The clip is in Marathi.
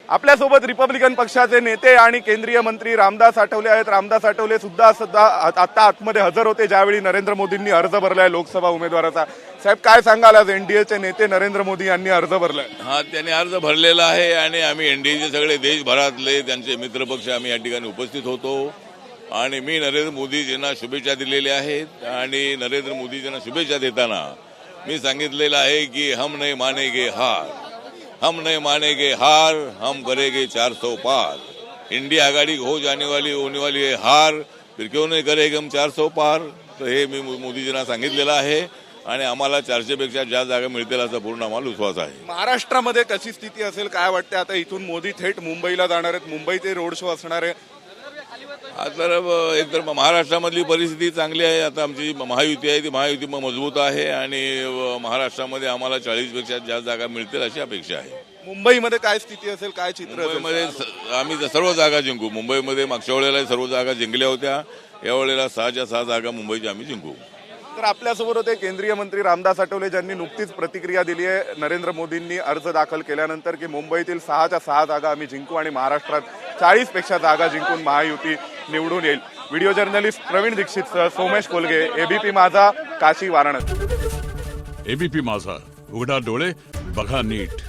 आपल्यासोबत रिपब्लिकन पक्षाचे नेते आणि केंद्रीय मंत्री रामदास आठवले आहेत। रामदास आठवले सुद्धा आता आतमध्ये हजर होते ज्यावेळी नरेंद्र मोदींनी अर्ज भरलाय लोकसभा उमेदवाराचा। साहेब काय सांगाल, आज एनडीएचे नेते नरेंद्र मोदी यांनी अर्ज भरलाय? हा, त्यांनी अर्ज भरलेला आहे आणि आम्ही एनडीएचे सगळे देशभरातले त्यांचे मित्रपक्ष आम्ही या ठिकाणी उपस्थित होतो आणि मी नरेंद्र मोदीजींना शुभेच्छा दिलेल्या आहेत आणि नरेंद्र मोदीजींना शुभेच्छा देताना मी सांगितलेलं आहे की हम नहीं मानेंगे हार, हम नहीं मानेंगे हार, हम करेंगे 400 पार। इंडिया आघाड़ी हो जाने वाली होने वाली है हार, फिर क्यों नहीं करेंगे हम 400 पार। तर हे मी मोदीजींना सांगितलेलं आहे आणि आम्हाला 400 पेक्षा जास्त जागा मिळतील असा पूर्ण आम्हाला विश्वास आहे। महाराष्ट्रामध्ये कशी स्थिती असेल काय वाटते? आता इथून मोदी थेट मुंबईला जाणार आहेत, मुंबईत रोड शो असणार आहे। तर एकतर महाराष्ट्रामधली परिस्थिती चांगली आहे। आता आमची महायुती आहे ती महायुती मजबूत आहे आणि महाराष्ट्रामध्ये आम्हाला 40 पेक्षा जास्त जागा मिळतील अशी अपेक्षा आहे। मुंबईमध्ये काय स्थिती असेल, काय चित्र असेल? मुंबईमध्ये आम्ही सर्व जागा जिंकू। मुंबईमध्ये मागच्या वेळेला सर्व जागा जिंकल्या होत्या, यावेळेला 6च्या 6 जागा मुंबईच्या आम्ही जिंकू। तर आपल्यासोबत होते केंद्रीय मंत्री रामदास आठवले ज्यांनी नुकतीच प्रतिक्रिया दिली आहे नरेंद्र मोदींनी अर्ज दाखल केल्यानंतर की मुंबईतील 6च्या 6 जागा आम्ही जिंकू आणि महाराष्ट्रात 40 पेक्षा जागा जिंकून महायुती निवडून येईल। व्हिडिओ जर्नलिस्ट प्रवीण दीक्षितसह सोमेश कोलगे, एबीपी माझा, काशी, वाराणसी। एबीपी माझा, उघडा डोळे बघा नीट।